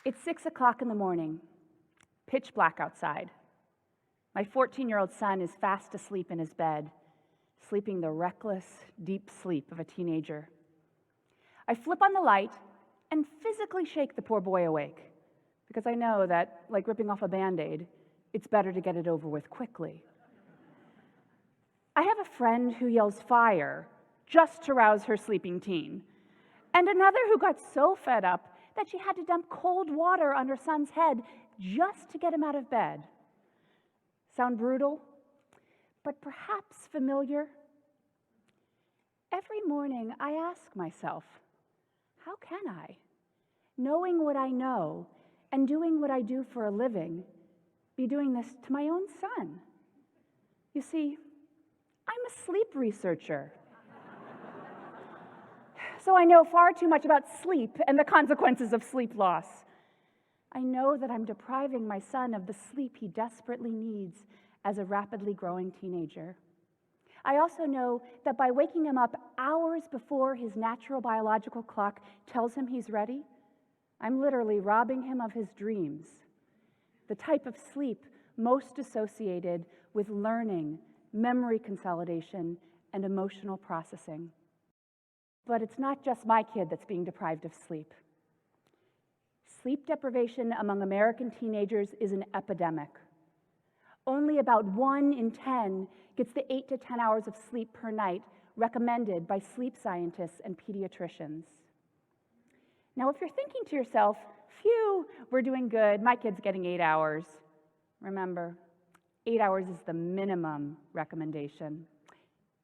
It's 6 o'clock in the morning, pitch black outside. My 14-year-old son is fast asleep in his bed, sleeping the reckless, deep sleep of a teenager. I flip on the light and physically shake the poor boy awake, because I know that, like ripping off a Band-Aid, it's better to get it over with quickly. I have a friend who yells fire just to rouse her sleeping teen, and another who got so fed up that she had to dump cold water on her son's head just to get him out of bed. Sound brutal, but perhaps familiar? Every morning I ask myself, how can I, knowing what I know and doing what I do for a living, be doing this to my own son? You see, I'm a sleep researcher. So I know far too much about sleep and the consequences of sleep loss. I know that I'm depriving my son of the sleep he desperately needs as a rapidly growing teenager. I also know that by waking him up hours before his natural biological clock tells him he's ready, I'm literally robbing him of his dreams, the type of sleep most associated with learning, memory consolidation, and emotional processing. But it's not just my kid that's being deprived of sleep. Sleep deprivation among American teenagers is an epidemic. Only about 1 in 10 gets the 8 to 10 hours of sleep per night recommended by sleep scientists and pediatricians. Now, if you're thinking to yourself, phew, we're doing good, my kid's getting 8 hours. Remember, 8 hours is the minimum recommendation.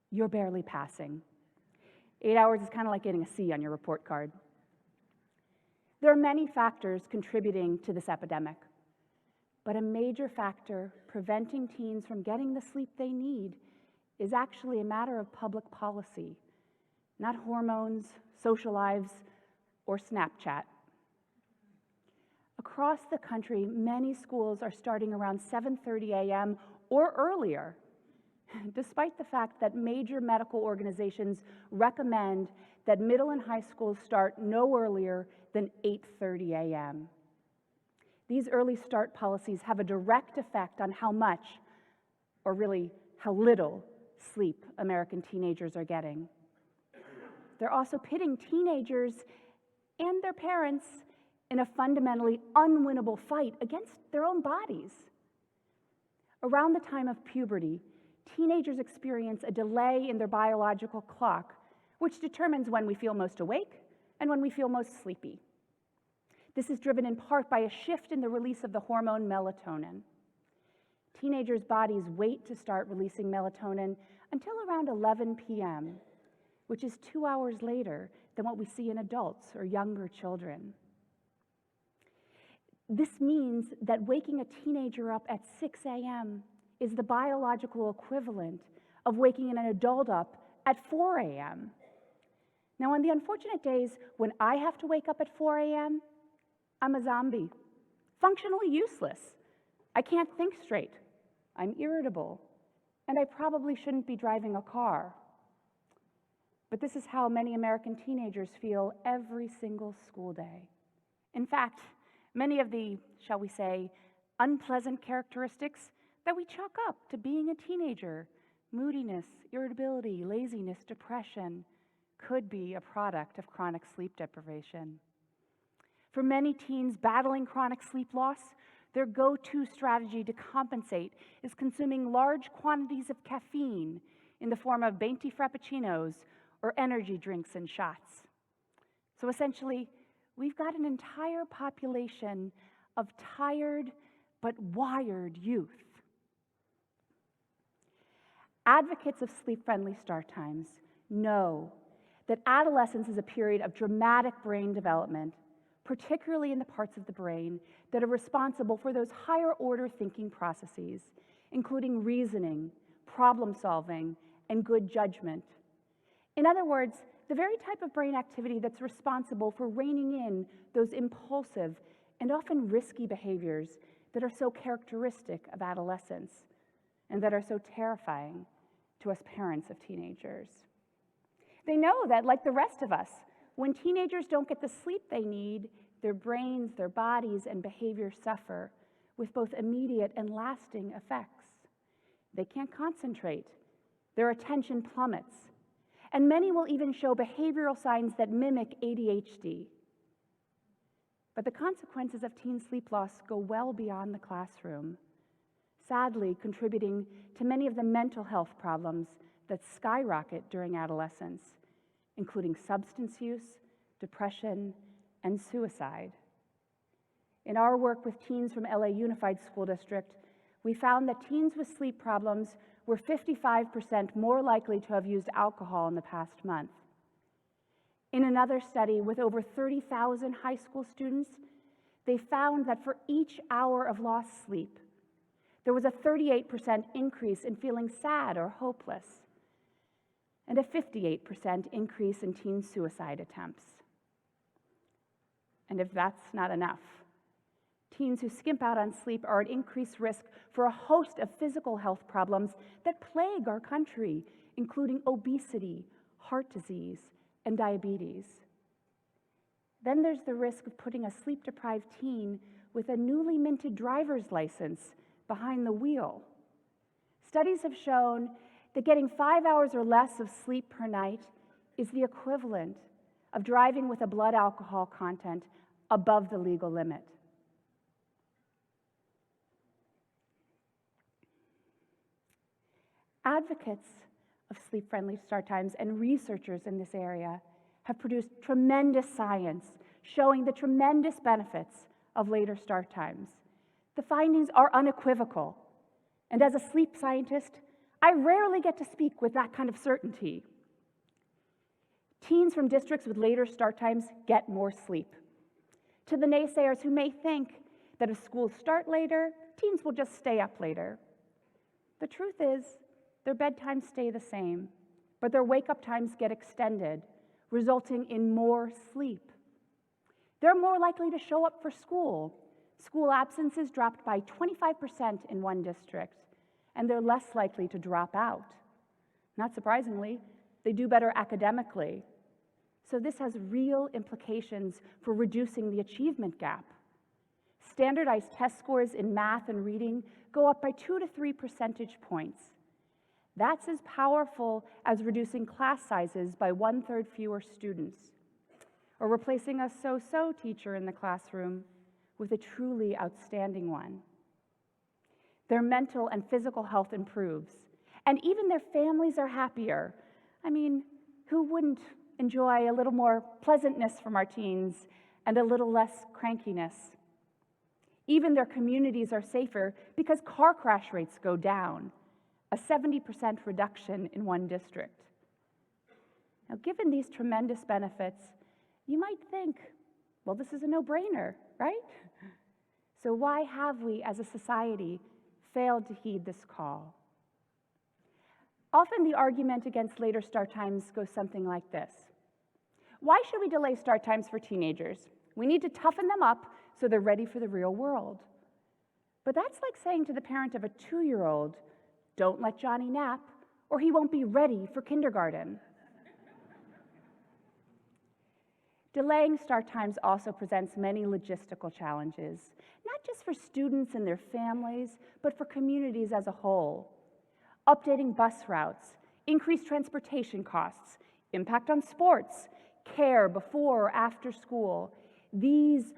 You're barely passing. 8 hours is kind of like getting a C on your report card. There are many factors contributing to this epidemic, but a major factor preventing teens from getting the sleep they need is actually a matter of public policy, not hormones, social lives, or Snapchat. Across the country, many schools are starting around 7:30 a.m. or earlier, despite the fact that major medical organizations recommend that middle and high schools start no earlier than 8:30 a.m. These early start policies have a direct effect on how much, or really how little, sleep American teenagers are getting. They're also pitting teenagers and their parents in a fundamentally unwinnable fight against their own bodies. Around the time of puberty, teenagers experience a delay in their biological clock, which determines when we feel most awake and when we feel most sleepy. This is driven in part by a shift in the release of the hormone melatonin. Teenagers' bodies wait to start releasing melatonin until around 11 p.m., which is 2 hours later than what we see in adults or younger children. This means that waking a teenager up at 6 a.m. is the biological equivalent of waking an adult up at 4 a.m. Now, on the unfortunate days when I have to wake up at 4 a.m., I'm a zombie, functionally useless. I can't think straight. I'm irritable, and I probably shouldn't be driving a car. But this is how many American teenagers feel every single school day. In fact, many of the, shall we say, unpleasant characteristics that we chalk up to being a teenager, moodiness, irritability, laziness, depression, could be a product of chronic sleep deprivation. For many teens battling chronic sleep loss, their go-to strategy to compensate is consuming large quantities of caffeine in the form of dainty frappuccinos or energy drinks and shots. So essentially, we've got an entire population of tired but wired youth. Advocates of sleep-friendly start times know that adolescence is a period of dramatic brain development, particularly in the parts of the brain that are responsible for those higher-order thinking processes, including reasoning, problem-solving, and good judgment. In other words, the very type of brain activity that's responsible for reining in those impulsive and often risky behaviors that are so characteristic of adolescence and that are so terrifying to us parents of teenagers. They know that, like the rest of us, when teenagers don't get the sleep they need, Their brains, their bodies, and behavior suffer with both immediate and lasting effects. They can't concentrate. Their attention plummets. And many will even show behavioral signs that mimic ADHD. But the consequences of teen sleep loss go well beyond the classroom, sadly contributing to many of the mental health problems that skyrocket during adolescence, including substance use, depression, and suicide. In our work with teens from LA Unified School District, we found that teens with sleep problems were 55% more likely to have used alcohol in the past month. In another study with over 30,000 high school students, they found that for each hour of lost sleep, there was a 38% increase in feeling sad or hopeless, and a 58% increase in teen suicide attempts. And if that's not enough, teens who skimp out on sleep are at increased risk for a host of physical health problems that plague our country, including obesity, heart disease, and diabetes. Then there's the risk of putting a sleep-deprived teen with a newly minted driver's license behind the wheel. Studies have shown that getting 5 hours or less of sleep per night is the equivalent of driving with a blood alcohol content above the legal limit. Advocates of sleep-friendly start times and researchers in this area have produced tremendous science showing the tremendous benefits of later start times. The findings are unequivocal, and as a sleep scientist, I rarely get to speak with that kind of certainty. Teens from districts with later start times get more sleep. To the naysayers who may think that if schools start later, teens will just stay up later. The truth is, their bedtimes stay the same, but their wake-up times get extended, resulting in more sleep. They're more likely to show up for school. School absences dropped by 25% in one district, and they're less likely to drop out. Not surprisingly, they do better academically. So this has real implications for reducing the achievement gap. Standardized test scores in math and reading go up by 2 to 3 percentage points. That's as powerful as reducing class sizes by 1/3 fewer students, or replacing a so-so teacher in the classroom with a truly outstanding one. Their mental and physical health improves, and even their families are happier. I mean, who wouldn't enjoy a little more pleasantness from our teens and a little less crankiness? Even their communities are safer because car crash rates go down, a 70% reduction in one district. Now, given these tremendous benefits, you might think, well, this is a no-brainer, right? So why have we, as a society, failed to heed this call? Often the argument against later start times goes something like this. Why should we delay start times for teenagers? We need to toughen them up so they're ready for the real world. But that's like saying to the parent of a 2-year-old, don't let Johnny nap, or he won't be ready for kindergarten. Delaying start times also presents many logistical challenges, not just for students and their families, but for communities as a whole. Updating bus routes, increased transportation costs, impact on sports, care before or after school. These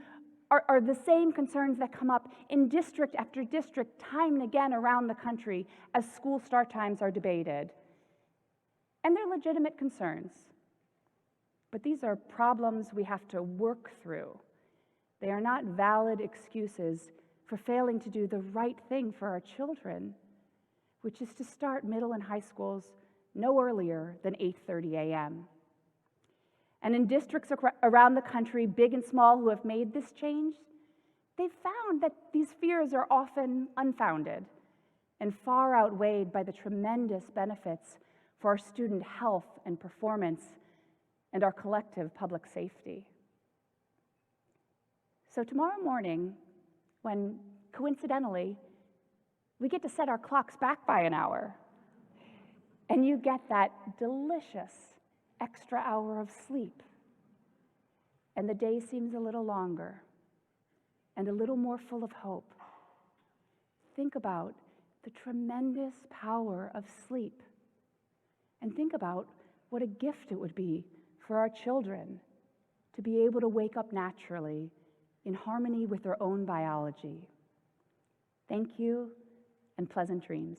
are the same concerns that come up in district after district, time and again around the country as school start times are debated. And they're legitimate concerns. But these are problems we have to work through. They are not valid excuses for failing to do the right thing for our children, which is to start middle and high schools no earlier than 8:30 a.m. And in districts around the country, big and small, who have made this change, they've found that these fears are often unfounded and far outweighed by the tremendous benefits for our student health and performance and our collective public safety. So tomorrow morning, when coincidentally, we get to set our clocks back by an hour, and you get that delicious extra hour of sleep, and the day seems a little longer and a little more full of hope, think about the tremendous power of sleep. And think about what a gift it would be for our children to be able to wake up naturally in harmony with their own biology. Thank you, and pleasant dreams.